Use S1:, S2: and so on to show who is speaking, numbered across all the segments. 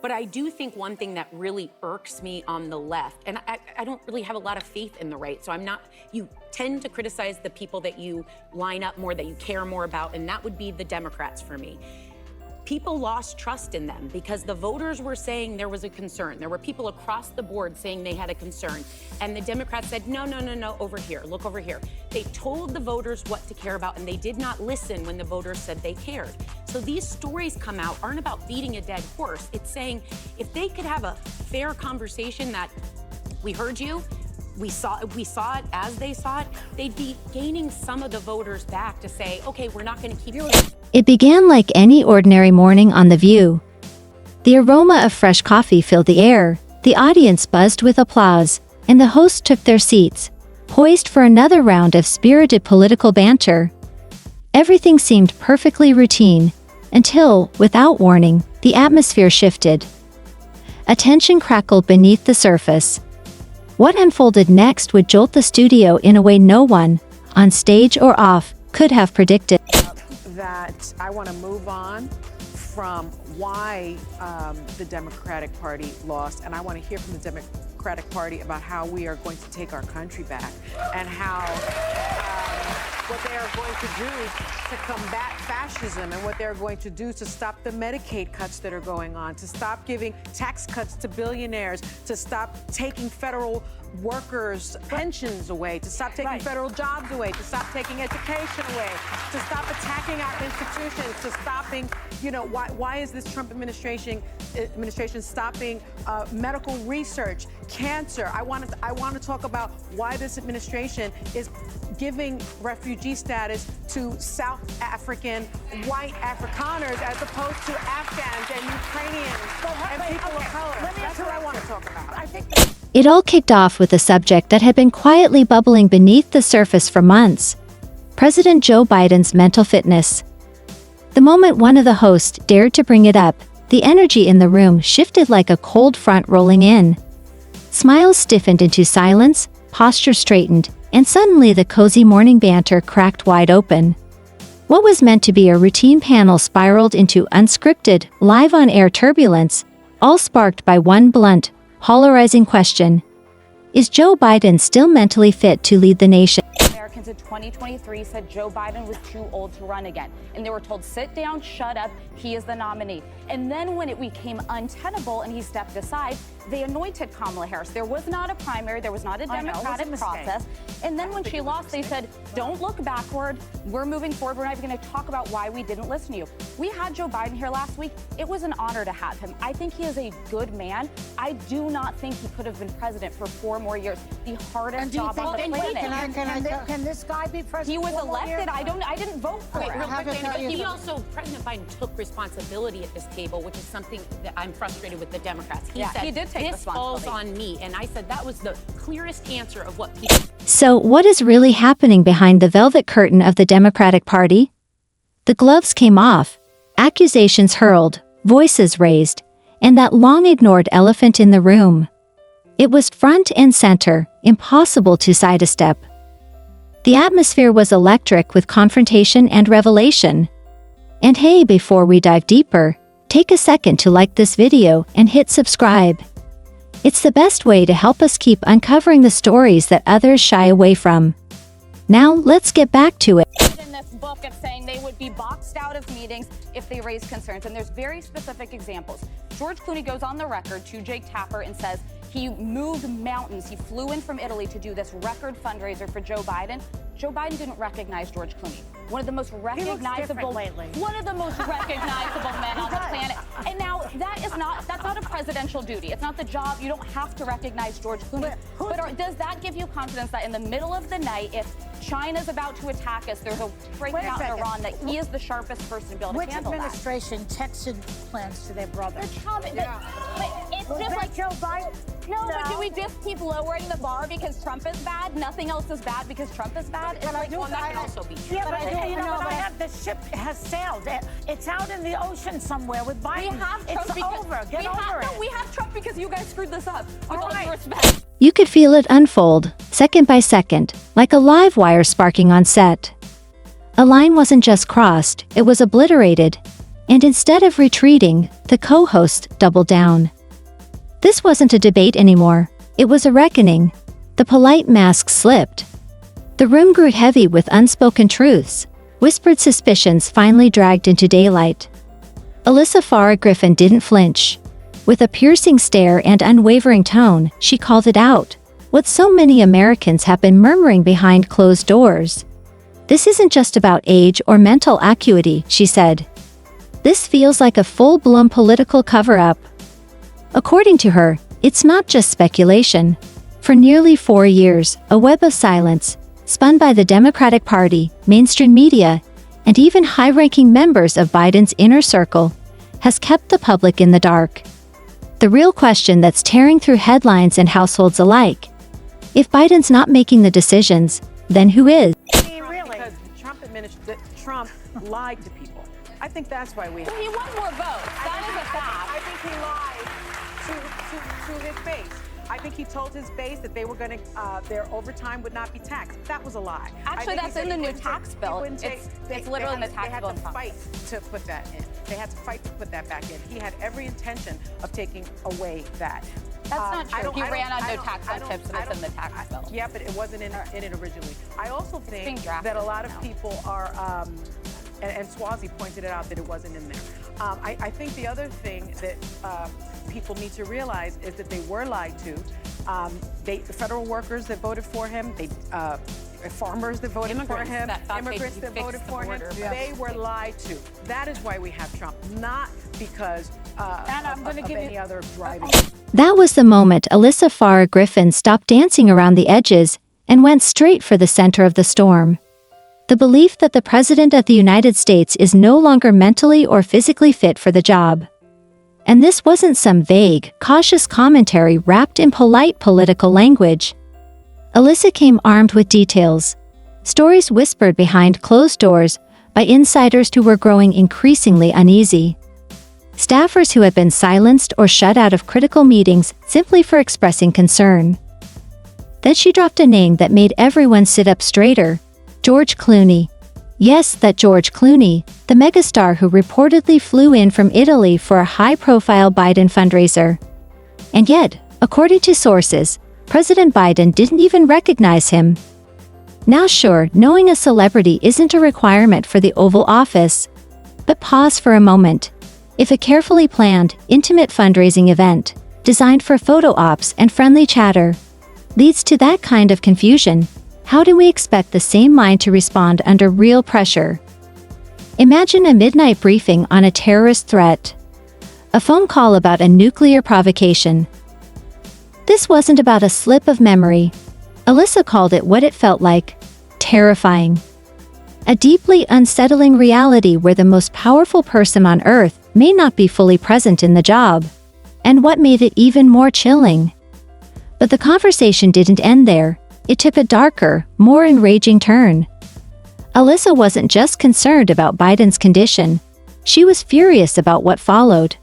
S1: But I do think one thing that really irks me on the left, and I don't really have a lot of faith in the right, so you tend to criticize the people that you line up more, that you care more about, and that would be the Democrats for me. People lost trust in them because the voters were saying there was a concern. There were people across the board saying they had a concern. And the Democrats said, no, over here, look over here. They told the voters what to care about, and they did not listen when the voters said they cared. So these stories come out aren't about beating a dead horse. It's saying if they could have a fair conversation that we heard you, we saw it as they saw it, they'd be gaining some of the voters back to say, okay, we're not going to keep doing it.
S2: It began like any ordinary morning on The View. The aroma of fresh coffee filled the air, the audience buzzed with applause, and the hosts took their seats, poised for another round of spirited political banter. Everything seemed perfectly routine, until, without warning, the atmosphere shifted. A tension crackled beneath the surface. What unfolded next would jolt the studio in a way no one, on stage or off, could have predicted.
S3: That I want to move on from why the Democratic Party lost, and I want to hear from the Democratic Party about how we are going to take our country back and how what they are going to do to combat fascism and what they're going to do to stop the Medicaid cuts that are going on, to stop giving tax cuts to billionaires, to stop taking federal workers' pensions away, to stop taking federal jobs away, to stop taking education away, to stop attacking our institutions, to stopping, why is this Trump administration stopping medical research, cancer? I want to talk about why this administration is giving refugee status to South African white Afrikaners as opposed to Afghans and Ukrainians and people of color. That's what I want to talk about.
S2: It all kicked off with a subject that had been quietly bubbling beneath the surface for months: President Joe Biden's mental fitness. The moment one of the hosts dared to bring it up, the energy in the room shifted like a cold front rolling in. Smiles stiffened into silence, posture straightened, and suddenly the cozy morning banter cracked wide open. What was meant to be a routine panel spiraled into unscripted, live-on-air turbulence, all sparked by one blunt, polarizing question: is Joe Biden still mentally fit to lead the nation?
S4: Americans in 2023 said Joe Biden was too old to run again, and they were told, sit down, shut up, he is the nominee. And then when it became untenable and he stepped aside, they anointed Kamala Harris. There was not a primary, there was not a democratic process. And then when she lost, they said, don't look backward, we're moving forward, we're not even going to talk about why we didn't listen to you. We had Joe Biden here last week. It was an honor to have him. I think he is a good man. I do not think he could have been president for 4 more years. The hardest job on the planet.
S5: Can this guy be president?
S4: He was elected. I didn't vote for it.
S1: Real quick, he also, President Biden took responsibility at this table, which is something that I'm frustrated with the Democrats. He said,
S4: he did take
S1: this falls on me. And I said that was the clearest answer of what people...
S2: So what is really happening behind the velvet curtain of the Democratic Party? The gloves came off, accusations hurled, voices raised, and that long-ignored elephant in the room. It was front and center, impossible to sidestep. The atmosphere was electric with confrontation and revelation. And hey, before we dive deeper, take a second to like this video and hit subscribe. It's the best way to help us keep uncovering the stories that others shy away from. Now, let's get back to it.
S4: In this book of saying they would be boxed out of meetings if they raise concerns, and there's very specific examples. George Clooney goes on the record to Jake Tapper and says he moved mountains. He flew in from Italy to do this record fundraiser for Joe Biden. Joe Biden didn't recognize George Clooney. One of the most recognizable, men on the planet. And now that's not a presidential duty. It's not the job. You don't have to recognize George Clooney. But does that give you confidence that in the middle of the night, if China's about to attack us, there's a breakout in Iran, that he is the sharpest person to be able to handle that?
S5: Which administration texted plans to their brother?
S4: But it's just like Joe Biden. No, but do we just keep lowering the bar because Trump is bad? Nothing else is bad because Trump is bad?
S1: But that can also be true.
S5: Yeah, but the ship has sailed. It's out in the ocean somewhere with Biden.
S4: We have Trump
S5: it's over. Get over it.
S4: We have Trump because you guys screwed this up. With all due respect.
S2: You could feel it unfold, second by second, like a live wire sparking on set. A line wasn't just crossed, it was obliterated. And instead of retreating, the co-host doubled down. This wasn't a debate anymore. It was a reckoning. The polite mask slipped. The room grew heavy with unspoken truths. Whispered suspicions finally dragged into daylight. Alyssa Farah Griffin didn't flinch. With a piercing stare and unwavering tone, she called it out. What so many Americans have been murmuring behind closed doors. This isn't just about age or mental acuity, she said. This feels like a full-blown political cover-up. According to her, it's not just speculation. For nearly 4 years, a web of silence, spun by the Democratic Party, mainstream media, and even high-ranking members of Biden's inner circle, has kept the public in the dark. The real question that's tearing through headlines and households alike. If Biden's not making the decisions, then who is?
S3: Because Trump lied to people. I think that's why we.
S4: Well, he won more votes. That is a fact.
S3: I think he lied to his base. I think he told his base that they were going to, their overtime would not be taxed. That was a lie.
S4: Actually, that's in the new tax bill. It's literally in the tax bill.
S3: They had to fight to put that in. They had to fight to put that back in. He had every intention of taking away that.
S4: That's not true. He ran on no tax on tips, and it's in the tax bill.
S3: Yeah, but it wasn't in it originally. I also think that a lot of people are, and Swazi pointed it out that it wasn't in there. I think the other thing that people need to realize is that they were lied to. The federal workers that voted for him, farmers that voted for him, immigrants that voted for him, they were lied to. That is why we have Trump, not because of any other driving.
S2: That was the moment Alyssa Farah Griffin stopped dancing around the edges and went straight for the center of the storm. The belief that the President of the United States is no longer mentally or physically fit for the job. And this wasn't some vague, cautious commentary wrapped in polite political language. Alyssa came armed with details. Stories whispered behind closed doors by insiders who were growing increasingly uneasy. Staffers who had been silenced or shut out of critical meetings simply for expressing concern. Then she dropped a name that made everyone sit up straighter. George Clooney. Yes, that George Clooney, the megastar who reportedly flew in from Italy for a high-profile Biden fundraiser. And yet, according to sources, President Biden didn't even recognize him. Now sure, knowing a celebrity isn't a requirement for the Oval Office. But pause for a moment. If a carefully planned, intimate fundraising event, designed for photo ops and friendly chatter, leads to that kind of confusion, how do we expect the same mind to respond under real pressure? Imagine a midnight briefing on a terrorist threat. A phone call about a nuclear provocation. This wasn't about a slip of memory. Alyssa called it what it felt like. Terrifying. A deeply unsettling reality where the most powerful person on Earth may not be fully present in the job. And what made it even more chilling? But the conversation didn't end there. It took a darker, more enraging turn. Alyssa wasn't just concerned about Biden's condition. She was furious about what followed.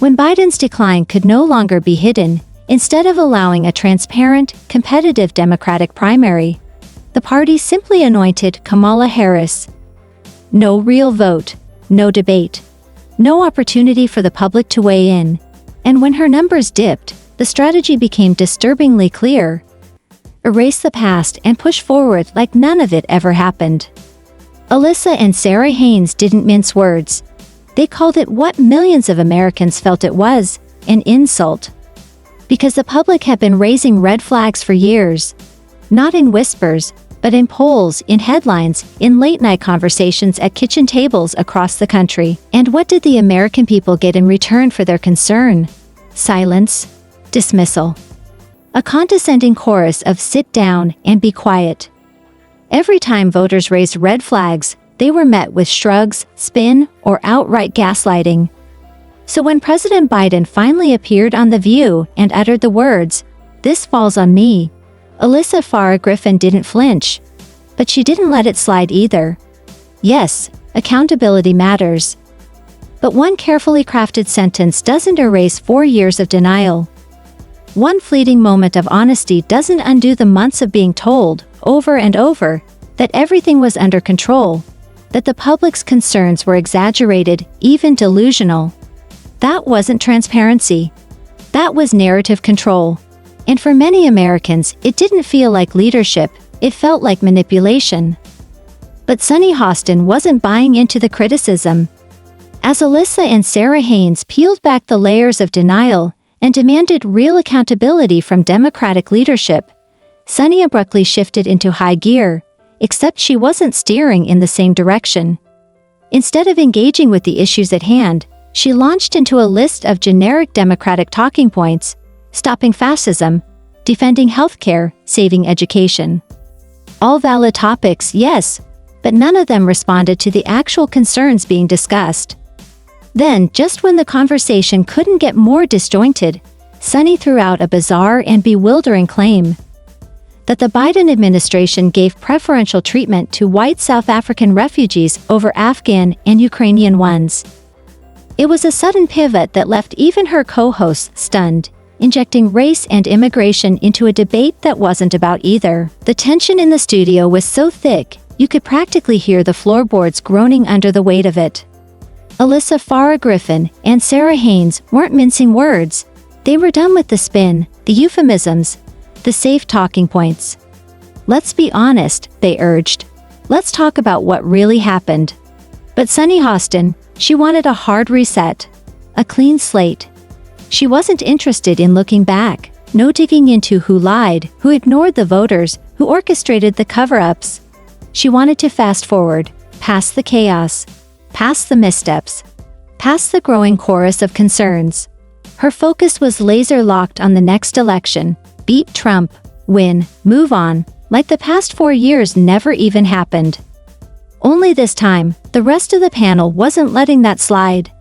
S2: When Biden's decline could no longer be hidden, instead of allowing a transparent, competitive Democratic primary, the party simply anointed Kamala Harris. No real vote, no debate, no opportunity for the public to weigh in. And when her numbers dipped, the strategy became disturbingly clear. Erase the past and push forward like none of it ever happened. Alyssa and Sarah Haynes didn't mince words. They called it what millions of Americans felt it was, an insult. Because the public had been raising red flags for years. Not in whispers, but in polls, in headlines, in late-night conversations at kitchen tables across the country. And what did the American people get in return for their concern? Silence. Dismissal. A condescending chorus of sit down and be quiet. Every time voters raised red flags, they were met with shrugs, spin, or outright gaslighting. So when President Biden finally appeared on The View and uttered the words, "This falls on me," Alyssa Farah Griffin didn't flinch. But she didn't let it slide either. Yes, accountability matters. But one carefully crafted sentence doesn't erase 4 years of denial. One fleeting moment of honesty doesn't undo the months of being told, over and over, that everything was under control. that the public's concerns were exaggerated, even delusional. That wasn't transparency. That was narrative control. And for many Americans, it didn't feel like leadership, it felt like manipulation. But Sunny Hostin wasn't buying into the criticism. As Alyssa and Sarah Haynes peeled back the layers of denial and demanded real accountability from Democratic leadership, Sunny abruptly shifted into high gear, except she wasn't steering in the same direction. Instead of engaging with the issues at hand, she launched into a list of generic Democratic talking points: stopping fascism, defending healthcare, saving education. All valid topics, yes, but none of them responded to the actual concerns being discussed. Then, just when the conversation couldn't get more disjointed, Sunny threw out a bizarre and bewildering claim: that the Biden administration gave preferential treatment to white South African refugees over Afghan and Ukrainian ones. It was a sudden pivot that left even her co-hosts stunned, injecting race and immigration into a debate that wasn't about either. The tension in the studio was so thick, you could practically hear the floorboards groaning under the weight of it. Alyssa Farah Griffin and Sarah Haynes weren't mincing words. They were done with the spin, the euphemisms, the safe talking points. Let's be honest, they urged. Let's talk about what really happened. But Sunny Hostin, she wanted a hard reset, a clean slate. She wasn't interested in looking back, no digging into who lied, who ignored the voters, who orchestrated the cover-ups. She wanted to fast forward, past the chaos, past the missteps, past the growing chorus of concerns. Her focus was laser-locked on the next election: beat Trump, win, move on, like the past 4 years never even happened. Only this time, the rest of the panel wasn't letting that slide.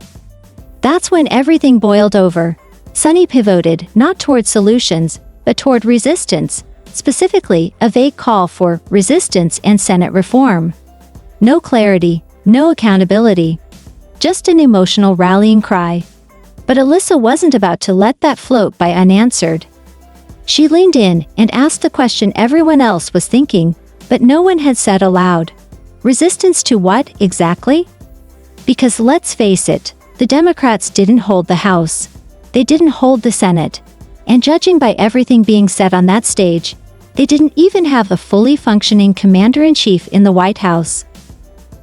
S2: That's when everything boiled over. Sunny pivoted not toward solutions, but toward resistance, specifically a vague call for resistance and Senate reform. No clarity, no accountability, just an emotional rallying cry. But Alyssa wasn't about to let that float by unanswered. She leaned in and asked the question everyone else was thinking, but no one had said aloud. Resistance to what, exactly? Because let's face it, the Democrats didn't hold the House. They didn't hold the Senate. And judging by everything being said on that stage, they didn't even have a fully functioning commander-in-chief in the White House.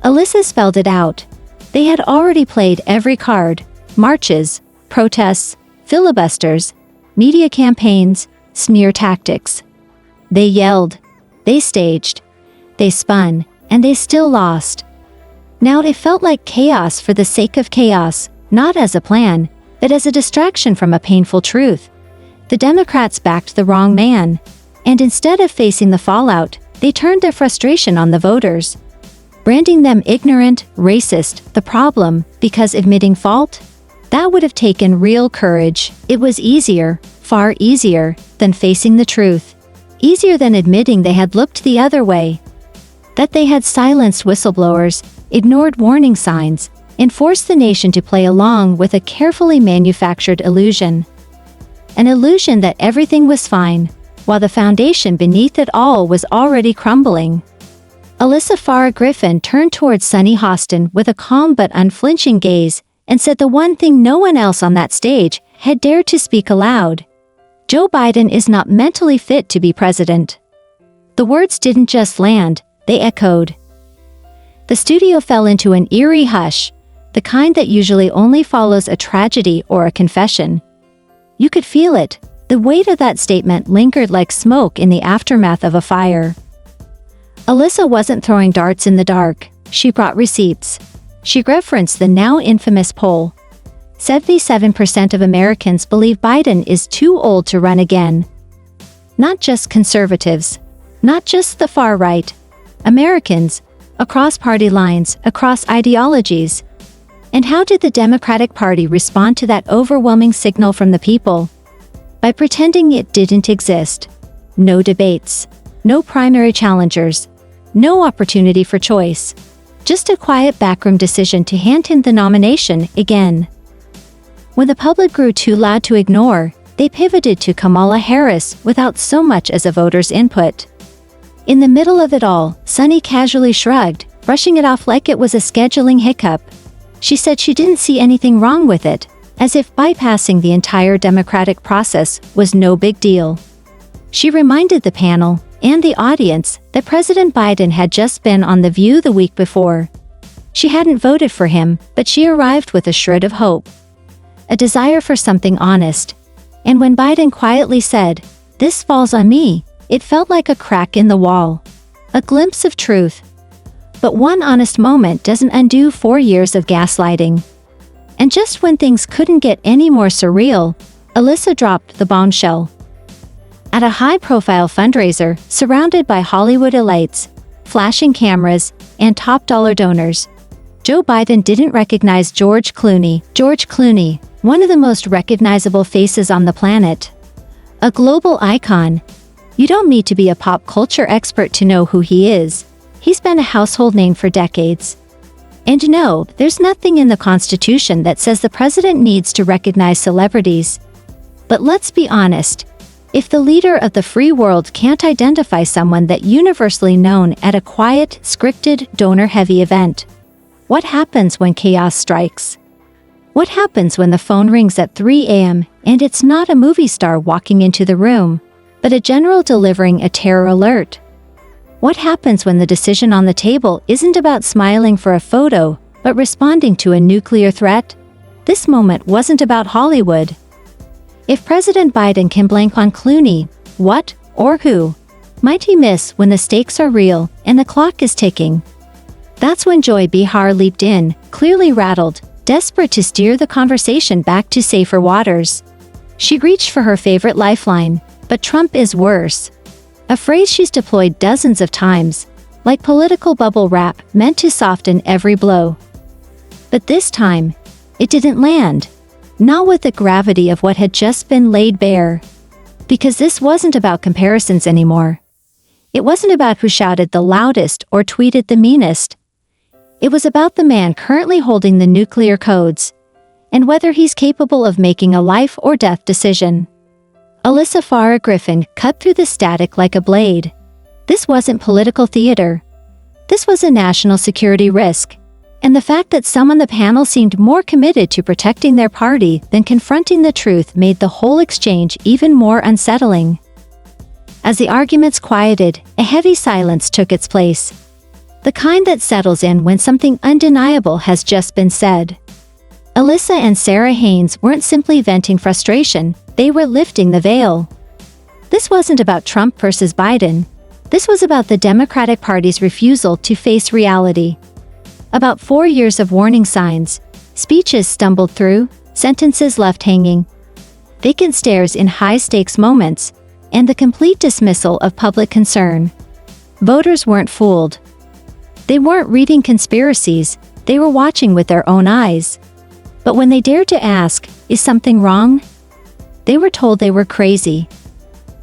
S2: Alyssa spelled it out. They had already played every card: marches, protests, filibusters, media campaigns, smear tactics. They yelled, they staged, they spun, and they still lost. Now it felt like chaos for the sake of chaos, not as a plan, but as a distraction from a painful truth. The Democrats backed the wrong man, and instead of facing the fallout, they turned their frustration on the voters, branding them ignorant, racist, the problem, because admitting fault? That would have taken real courage. It was easier, far easier, than facing the truth. Easier than admitting they had looked the other way. That they had silenced whistleblowers, ignored warning signs, and forced the nation to play along with a carefully manufactured illusion. An illusion that everything was fine, while the foundation beneath it all was already crumbling. Alyssa Farah Griffin turned towards Sunny Hostin with a calm but unflinching gaze and said the one thing no one else on that stage had dared to speak aloud. Joe Biden is not mentally fit to be president. The words didn't just land, they echoed. The studio fell into an eerie hush, the kind that usually only follows a tragedy or a confession. You could feel it. The weight of that statement lingered like smoke in the aftermath of a fire. Alyssa wasn't throwing darts in the dark. She brought receipts. She referenced the now infamous poll. 77% of Americans believe Biden is too old to run again. Not just conservatives. Not just the far right. Americans, across party lines, across ideologies. And how did the Democratic Party respond to that overwhelming signal from the people? By pretending it didn't exist. No debates. No primary challengers. No opportunity for choice. Just a quiet backroom decision to hand him the nomination again. When the public grew too loud to ignore, they pivoted to Kamala Harris without so much as a voter's input. In the middle of it all, Sunny casually shrugged, brushing it off like it was a scheduling hiccup. She said she didn't see anything wrong with it, as if bypassing the entire democratic process was no big deal. She reminded the panel and the audience that President Biden had just been on The View the week before. She hadn't voted for him, but she arrived with a shred of hope, a desire for something honest. And when Biden quietly said, "This falls on me," it felt like a crack in the wall, a glimpse of truth. But one honest moment doesn't undo 4 years of gaslighting. And just when things couldn't get any more surreal, Alyssa dropped the bombshell. At a high-profile fundraiser, surrounded by Hollywood elites, flashing cameras, and top-dollar donors, Joe Biden didn't recognize George Clooney. George Clooney, one of the most recognizable faces on the planet. A global icon. You don't need to be a pop culture expert to know who he is. He's been a household name for decades. And no, there's nothing in the Constitution that says the president needs to recognize celebrities. But let's be honest. If the leader of the free world can't identify someone that's universally known at a quiet, scripted, donor-heavy event, what happens when chaos strikes? What happens when the phone rings at 3 a.m. and it's not a movie star walking into the room, but a general delivering a terror alert? What happens when the decision on the table isn't about smiling for a photo, but responding to a nuclear threat? This moment wasn't about Hollywood. If President Biden can blank on Clooney, what, or who, might he miss when the stakes are real and the clock is ticking? That's when Joy Behar leaped in, clearly rattled, desperate to steer the conversation back to safer waters. She reached for her favorite lifeline, but Trump is worse. A phrase she's deployed dozens of times, like political bubble wrap meant to soften every blow. But this time, it didn't land. Not with the gravity of what had just been laid bare. Because this wasn't about comparisons anymore. It wasn't about who shouted the loudest or tweeted the meanest. It was about the man currently holding the nuclear codes, and whether he's capable of making a life or death decision. Alyssa Farah Griffin cut through the static like a blade. This wasn't political theater. This was a national security risk. And the fact that some on the panel seemed more committed to protecting their party than confronting the truth made the whole exchange even more unsettling. As the arguments quieted, a heavy silence took its place. The kind that settles in when something undeniable has just been said. Alyssa and Sarah Haynes weren't simply venting frustration, they were lifting the veil. This wasn't about Trump versus Biden. This was about the Democratic Party's refusal to face reality. About 4 years of warning signs, speeches stumbled through, sentences left hanging, vacant stares in high-stakes moments, and the complete dismissal of public concern. Voters weren't fooled. They weren't reading conspiracies, they were watching with their own eyes. But when they dared to ask, "Is something wrong?" they were told they were crazy.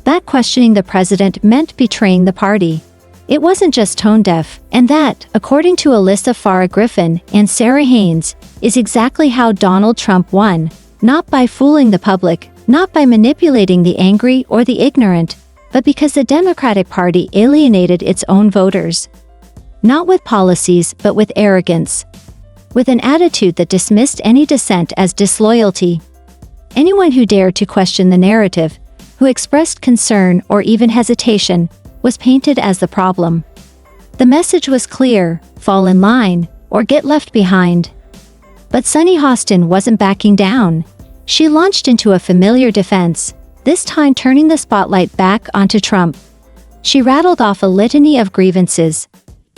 S2: That questioning the president meant betraying the party. It wasn't just tone-deaf, and that, according to Alyssa Farah Griffin and Sarah Haynes, is exactly how Donald Trump won, not by fooling the public, not by manipulating the angry or the ignorant, but because the Democratic Party alienated its own voters. Not with policies, but with arrogance. With an attitude that dismissed any dissent as disloyalty. Anyone who dared to question the narrative, who expressed concern or even hesitation, was painted as the problem. The message was clear: fall in line, or get left behind. But Sunny Hostin wasn't backing down. She launched into a familiar defense, this time turning the spotlight back onto Trump. She rattled off a litany of grievances: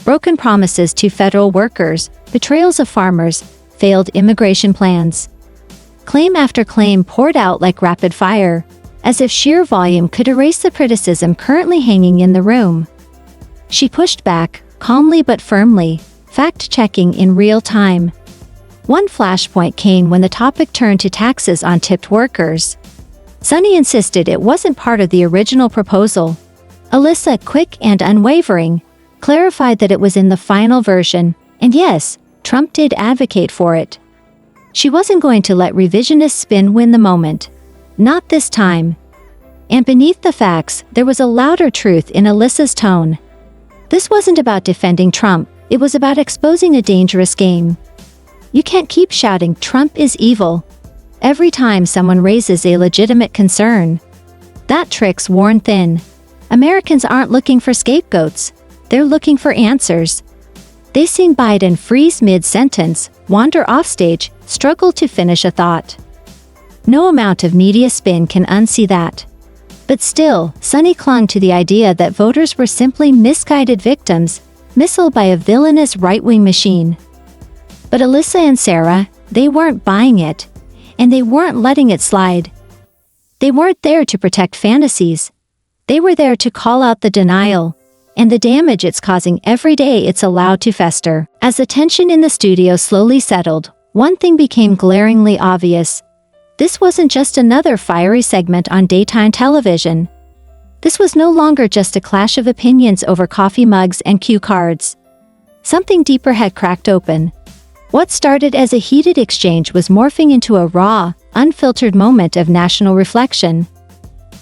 S2: broken promises to federal workers, betrayals of farmers, failed immigration plans. Claim after claim poured out like rapid fire, as if sheer volume could erase the criticism currently hanging in the room. She pushed back, calmly but firmly, fact-checking in real time. One flashpoint came when the topic turned to taxes on tipped workers. Sunny insisted it wasn't part of the original proposal. Alyssa, quick and unwavering, clarified that it was in the final version, and yes, Trump did advocate for it. She wasn't going to let revisionist spin win the moment. Not this time. And beneath the facts, there was a louder truth in Alyssa's tone. This wasn't about defending Trump, It was about exposing a dangerous game. You can't keep shouting, "Trump is evil," every time someone raises a legitimate concern. That trick's worn thin. Americans aren't looking for scapegoats. They're looking for answers. They've seen Biden freeze mid-sentence, wander offstage, struggle to finish a thought. No amount of media spin can unsee that. But still, Sonny clung to the idea that voters were simply misguided victims, misled by a villainous right-wing machine. But Alyssa and Sarah, they weren't buying it, and they weren't letting it slide. They weren't there to protect fantasies. They were there to call out the denial and the damage it's causing every day it's allowed to fester. As the tension in the studio slowly settled, one thing became glaringly obvious. This wasn't just another fiery segment on daytime television. This was no longer just a clash of opinions over coffee mugs and cue cards. Something deeper had cracked open. What started as a heated exchange was morphing into a raw, unfiltered moment of national reflection.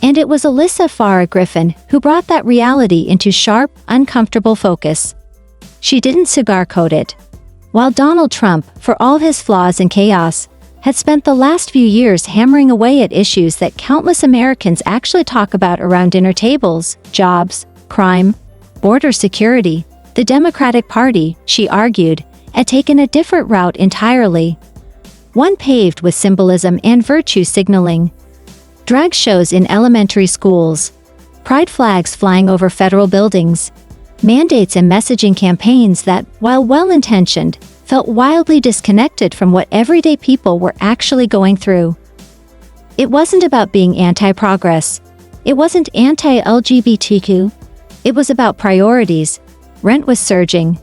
S2: And it was Alyssa Farah Griffin who brought that reality into sharp, uncomfortable focus. She didn't cigar-coat it. While Donald Trump, for all his flaws and chaos, had spent the last few years hammering away at issues that countless Americans actually talk about around dinner tables: jobs, crime, border security, the Democratic Party, she argued, had taken a different route entirely. One paved with symbolism and virtue signaling. Drag shows in elementary schools, pride flags flying over federal buildings, mandates and messaging campaigns that, while well-intentioned, felt wildly disconnected from what everyday people were actually going through. It wasn't about being anti-progress. It wasn't anti-LGBTQ. It was about priorities. Rent was surging.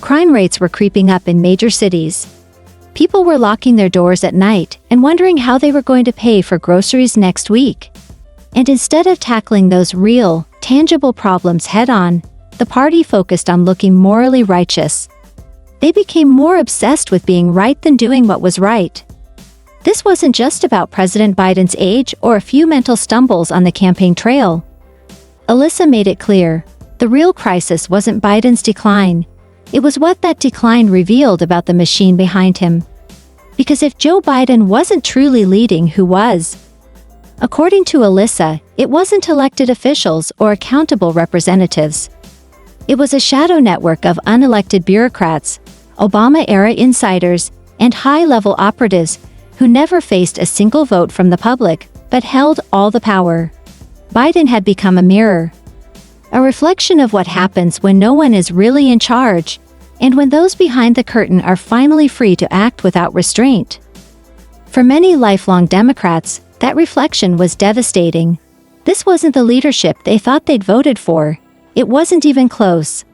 S2: Crime rates were creeping up in major cities. People were locking their doors at night and wondering how they were going to pay for groceries next week. And instead of tackling those real, tangible problems head-on, the party focused on looking morally righteous. They became more obsessed with being right than doing what was right. This wasn't just about President Biden's age or a few mental stumbles on the campaign trail. Alyssa made it clear, the real crisis wasn't Biden's decline. It was what that decline revealed about the machine behind him. Because if Joe Biden wasn't truly leading, who was? According to Alyssa, it wasn't elected officials or accountable representatives. It was a shadow network of unelected bureaucrats, Obama-era insiders, and high-level operatives who never faced a single vote from the public, but held all the power. Biden had become a mirror. A reflection of what happens when no one is really in charge, and when those behind the curtain are finally free to act without restraint. For many lifelong Democrats, that reflection was devastating. This wasn't the leadership they thought they'd voted for. It wasn't even close.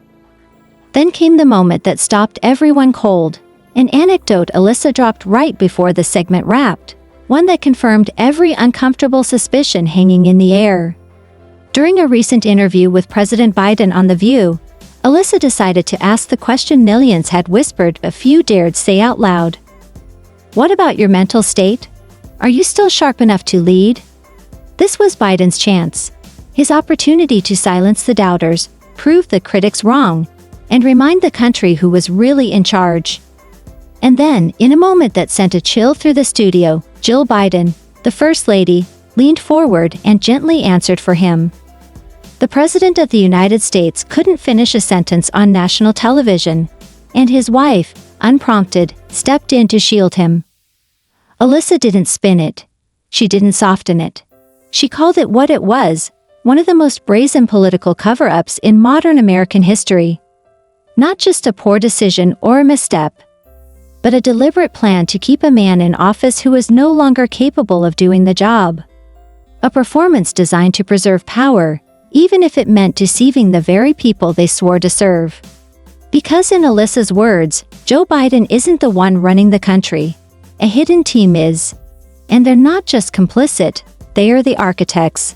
S2: Then came the moment that stopped everyone cold. An anecdote Alyssa dropped right before the segment wrapped, one that confirmed every uncomfortable suspicion hanging in the air. During a recent interview with President Biden on The View, Alyssa decided to ask the question millions had whispered but few dared say out loud. What about your mental state? Are you still sharp enough to lead? This was Biden's chance. His opportunity to silence the doubters, prove the critics wrong, and remind the country who was really in charge. And then, in a moment that sent a chill through the studio, Jill Biden, the First Lady, leaned forward and gently answered for him. The President of the United States couldn't finish a sentence on national television, and his wife, unprompted, stepped in to shield him. Alyssa didn't spin it. She didn't soften it. She called it what it was, one of the most brazen political cover-ups in modern American history. Not just a poor decision or a misstep, but a deliberate plan to keep a man in office who was no longer capable of doing the job. A performance designed to preserve power, even if it meant deceiving the very people they swore to serve. Because in Alyssa's words, Joe Biden isn't the one running the country. A hidden team is. And they're not just complicit, they are the architects.